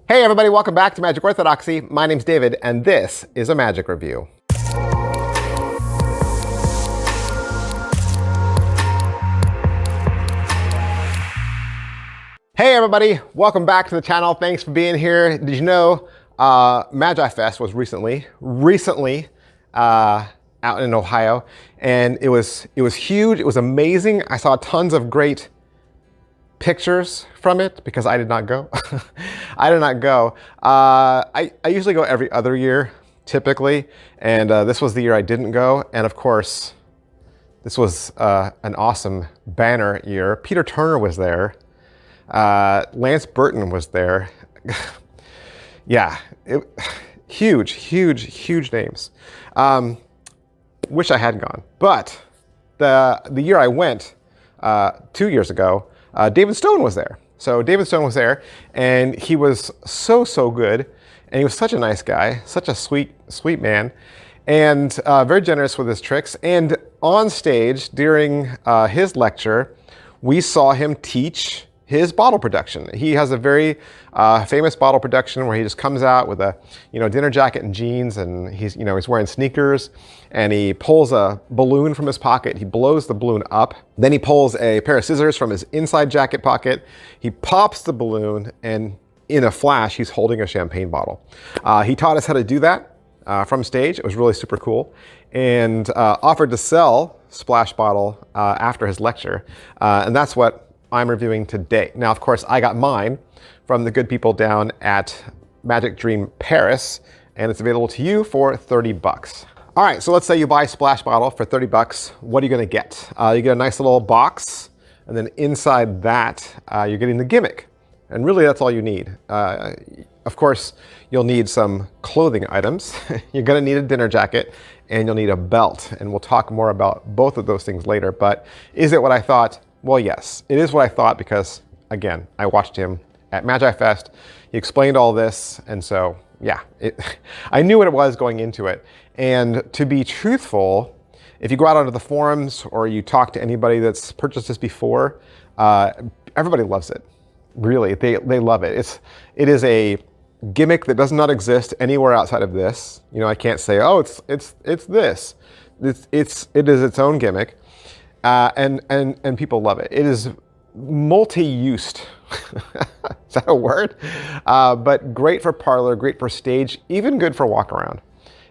Hey everybody, welcome back to Magic Orthodoxy. My name's David, and this is a magic review. Hey everybody, welcome back to the channel. Thanks for being here. Did you know Magi Fest was recently out in Ohio, and it was huge. It was amazing. I saw tons of great pictures from it because I did not go. I did not go. I usually go every other year, typically, and this was the year I didn't go. And of course, this was an awesome banner year. Peter Turner was there. Lance Burton was there. Yeah, huge names. Wish I hadn't gone, but the year I went 2 years ago, David Stone was there. So David Stone was there, and he was so good, and he was such a nice guy, such a sweet man, and very generous with his tricks. And on stage during his lecture, we saw him teach his bottle production. He has a very famous bottle production where he just comes out with a dinner jacket and jeans, and he's wearing sneakers, and he pulls a balloon from his pocket. He blows the balloon up. Then he pulls a pair of scissors from his inside jacket pocket. He pops the balloon, and in a flash, he's holding a champagne bottle. He taught us how to do that from stage. It was really super cool, and offered to sell Splash Bottle after his lecture, and that's what I'm reviewing today. Now, of course, I got mine from the good people down at Magic Dream Paris, and it's available to you for 30 bucks. All right, so let's say you buy Splash Bottle for 30 bucks. What are you gonna get? You get a nice little box, and then inside that, you're getting the gimmick. And really, that's all you need. Of course, you'll need some clothing items. You're gonna need a dinner jacket, and you'll need a belt. And we'll talk more about both of those things later. But is it what I thought? Well, yes, it is what I thought because, again, I watched him at Magi Fest. He explained all this, and so, yeah, I knew what it was going into it. And to be truthful, if you go out onto the forums or you talk to anybody that's purchased this before, everybody loves it. Really, they love it. It is a gimmick that does not exist anywhere outside of this. I can't say, oh, it's this. It is its own gimmick. And people love it. It is multi-used. Is that a word? But great for parlor, great for stage, even good for walk around.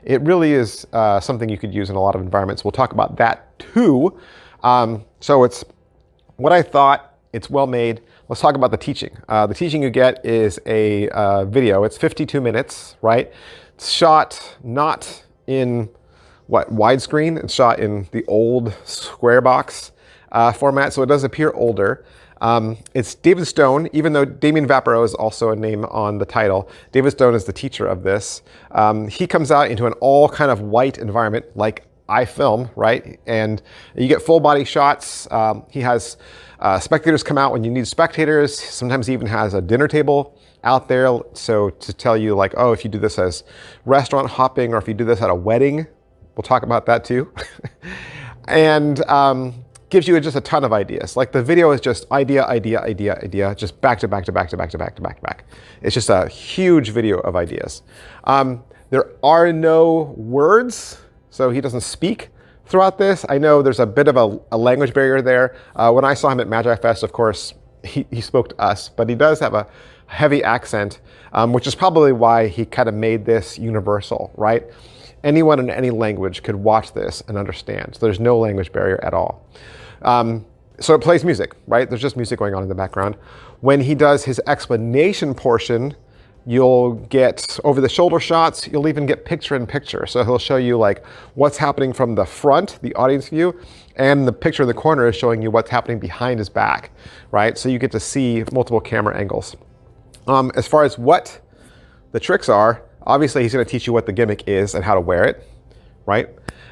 It really is something you could use in a lot of environments. We'll talk about that too. So it's what I thought. It's well made. Let's talk about the teaching. The teaching you get is a video. It's 52 minutes, right? It's shot not in widescreen. It's shot in the old square box format, so it does appear older. It's David Stone, even though Damien Vapereau is also a name on the title. David Stone is the teacher of this. He comes out into an all kind of white environment like I film, right? And you get full body shots. He has spectators come out when you need spectators. Sometimes he even has a dinner table out there, so to tell you like, oh, if you do this as restaurant hopping or if you do this at a wedding, we'll talk about that too. And gives you just a ton of ideas. Like the video is just idea, just back to back. It's just a huge video of ideas. There are no words, so he doesn't speak throughout this. I know there's a bit of a language barrier there. When I saw him at Magi Fest, of course, he spoke to us, but he does have a heavy accent, which is probably why he kind of made this universal, right? Anyone in any language could watch this and understand. So there's no language barrier at all. So it plays music, right? There's just music going on in the background. When he does his explanation portion, you'll get over the shoulder shots. You'll even get picture in picture. So he'll show you like what's happening from the front, the audience view, and the picture in the corner is showing you what's happening behind his back, right? So you get to see multiple camera angles. As far as what the tricks are, obviously, he's going to teach you what the gimmick is and how to wear it, right?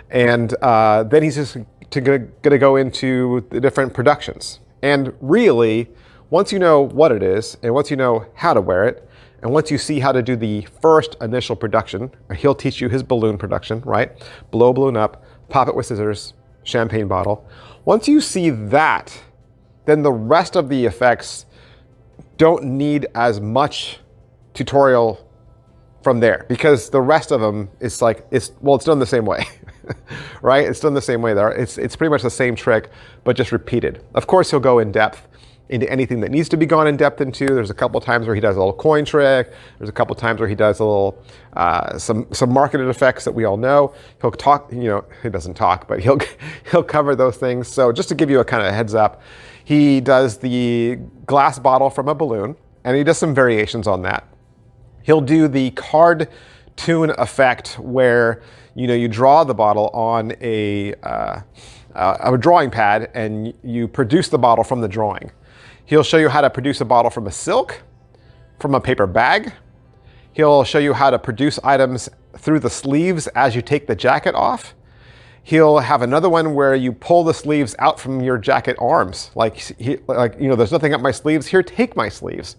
And then he's just going to go into the different productions. And really, once you know what it is, and once you know how to wear it, and once you see how to do the first initial production, he'll teach you his balloon production, right? Blow a balloon up, pop it with scissors, champagne bottle. Once you see that, then the rest of the effects don't need as much tutorial from there, because the rest of them is like, it's done the same way, right? It's done the same way there. It's pretty much the same trick, but just repeated. Of course, he'll go in depth into anything that needs to be gone in depth into. There's a couple of times where he does a little coin trick. There's a couple of times where he does a little, some marketed effects that we all know. He'll talk, he doesn't talk, but he'll cover those things. So just to give you a kind of heads up, he does the glass bottle from a balloon, and he does some variations on that. He'll do the card tune effect where, you draw the bottle on a drawing pad and you produce the bottle from the drawing. He'll show you how to produce a bottle from a silk, from a paper bag. He'll show you how to produce items through the sleeves as you take the jacket off. He'll have another one where you pull the sleeves out from your jacket arms. There's nothing up my sleeves. Here, take my sleeves.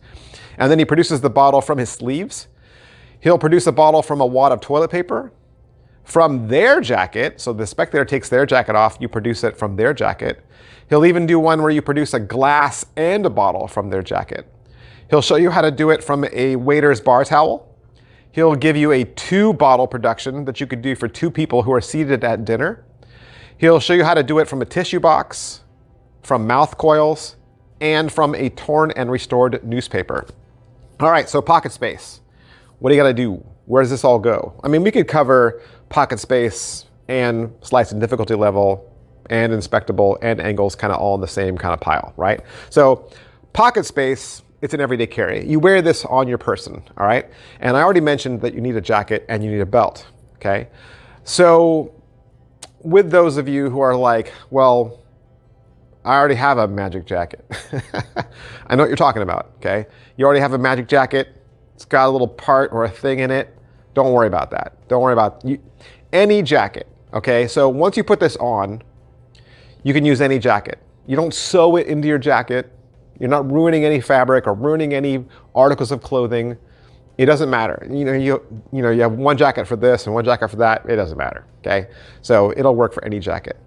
And then he produces the bottle from his sleeves. He'll produce a bottle from a wad of toilet paper, from their jacket. So the spectator takes their jacket off, you produce it from their jacket. He'll even do one where you produce a glass and a bottle from their jacket. He'll show you how to do it from a waiter's bar towel. He'll give you a 2-bottle production that you could do for 2 people who are seated at dinner. He'll show you how to do it from a tissue box, from mouth coils, and from a torn and restored newspaper. All right, so pocket space. What do you gotta do? Where does this all go? I mean, we could cover pocket space and slice and difficulty level and inspectable and angles kind of all in the same kind of pile, right? So pocket space, it's an everyday carry. You wear this on your person, all right? And I already mentioned that you need a jacket and you need a belt, okay? So with those of you who are like, well, I already have a magic jacket. I know what you're talking about, okay? You already have a magic jacket. It's got a little part or a thing in it. Don't worry about that. Don't worry about any jacket, okay? So once you put this on, you can use any jacket. You don't sew it into your jacket. You're not ruining any fabric or ruining any articles of clothing. It doesn't matter. You have one jacket for this and one jacket for that. It doesn't matter, okay? So it'll work for any jacket.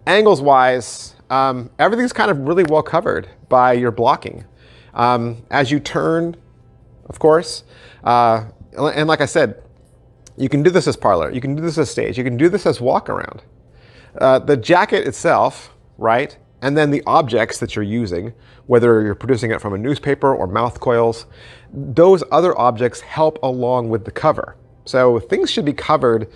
Angles wise, everything's kind of really well covered by your blocking. As you turn, of course, and like I said, you can do this as parlor, you can do this as stage, you can do this as walk around. The jacket itself, right, and then the objects that you're using, whether you're producing it from a newspaper or mouth coils, those other objects help along with the cover. So things should be covered.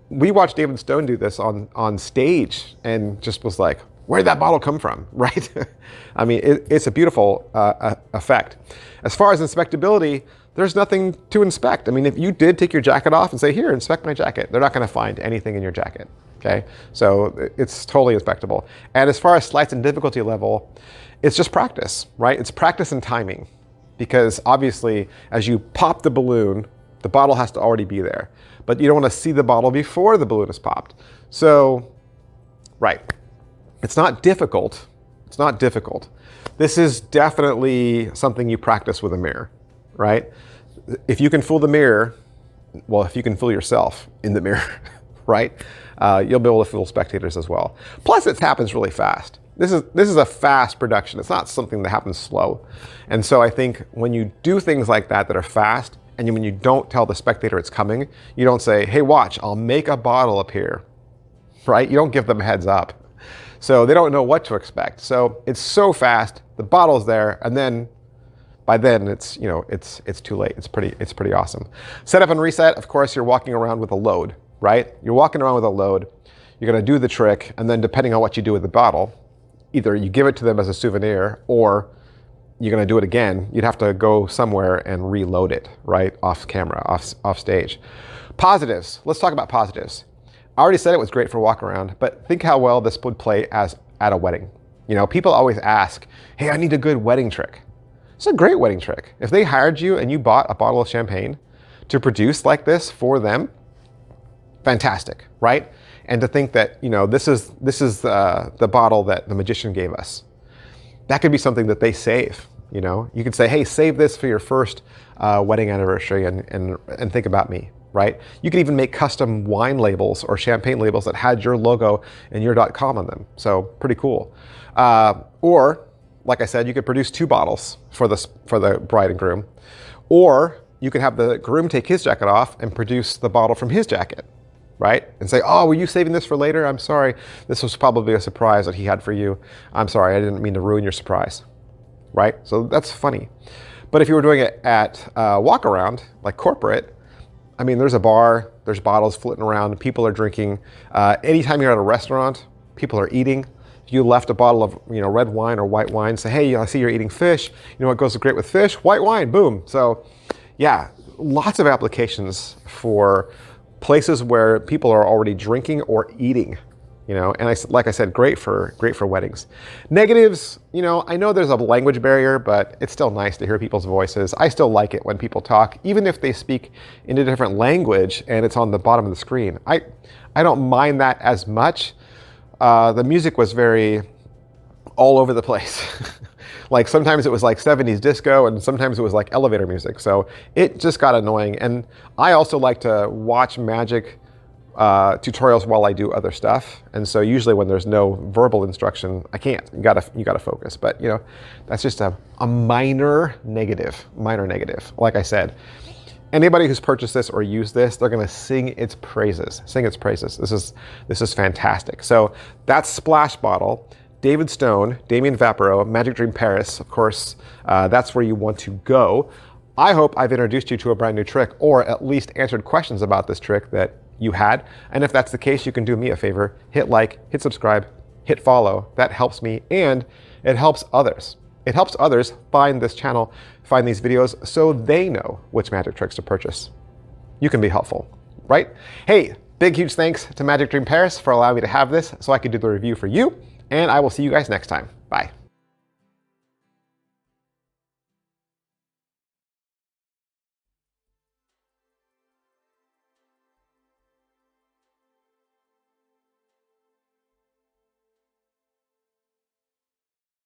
We watched David Stone do this on stage and just was like, where'd that bottle come from, right? I mean, it's a beautiful effect. As far as inspectability, there's nothing to inspect. I mean, if you did take your jacket off and say, here, inspect my jacket, they're not gonna find anything in your jacket, okay? So it's totally inspectable. And as far as slice and difficulty level, it's just practice, right? It's practice and timing. Because obviously, as you pop the balloon, the bottle has to already be there. But you don't want to see the bottle before the balloon is popped. So, right. It's not difficult. It's not difficult. This is definitely something you practice with a mirror, right? If you can fool the mirror, well, if you can fool yourself in the mirror, right? You'll be able to fool spectators as well. Plus, it happens really fast. This is a fast production. It's not something that happens slow. And so I think when you do things like that that are fast, and when you don't tell the spectator it's coming, you don't say, hey, watch, I'll make a bottle appear, right? You don't give them a heads up. So they don't know what to expect. So it's so fast, the bottle's there, and then by then it's too late. It's pretty awesome. Setup and reset, of course, you're walking around with a load, right? You're walking around with a load, you're gonna do the trick, and then depending on what you do with the bottle, either you give it to them as a souvenir or you're gonna do it again. You'd have to go somewhere and reload it, right? Off camera, off stage. Positives, let's talk about positives. I already said it was great for walk around, but think how well this would play as at a wedding. People always ask, hey, I need a good wedding trick. It's a great wedding trick. If they hired you and you bought a bottle of champagne to produce like this for them, fantastic, right? And to think that, this is the bottle that the magician gave us. That could be something that they save. You could say, hey, save this for your first wedding anniversary and think about me, right? You could even make custom wine labels or champagne labels that had your logo and your .com on them. So pretty cool. Or, like I said, you could produce 2 bottles for the bride and groom. Or you can have the groom take his jacket off and produce the bottle from his jacket, right? And say, oh, were you saving this for later? I'm sorry. This was probably a surprise that he had for you. I'm sorry, I didn't mean to ruin your surprise, right? So that's funny. But if you were doing it at walk around, like corporate, I mean, there's a bar, there's bottles floating around, people are drinking. Anytime you're at a restaurant, people are eating. If you left a bottle of red wine or white wine, say, hey, I see you're eating fish. You know what goes great with fish? White wine, boom. So yeah, lots of applications for places where people are already drinking or eating. And like I said, great for weddings. Negatives, I know there's a language barrier, but it's still nice to hear people's voices. I still like it when people talk, even if they speak in a different language and it's on the bottom of the screen. I don't mind that as much. The music was very all over the place. Like sometimes it was like 70s disco and sometimes it was like elevator music. So it just got annoying. And I also like to watch magic tutorials while I do other stuff, and so usually when there's no verbal instruction, I can't. You gotta focus. But that's just a minor negative. Like I said, anybody who's purchased this or used this, they're gonna sing its praises. This is fantastic. So that's Splash Bottle, David Stone, Damien Vaporo, Magic Dream Paris. Of course, that's where you want to go. I hope I've introduced you to a brand new trick, or at least answered questions about this trick that you had. And if that's the case, you can do me a favor. Hit like, hit subscribe, hit follow. That helps me and it helps others. It helps others find this channel, find these videos, so they know which magic tricks to purchase. You can be helpful, right? Hey, big, huge thanks to Magic Dream Paris for allowing me to have this so I could do the review for you. And I will see you guys next time. Bye.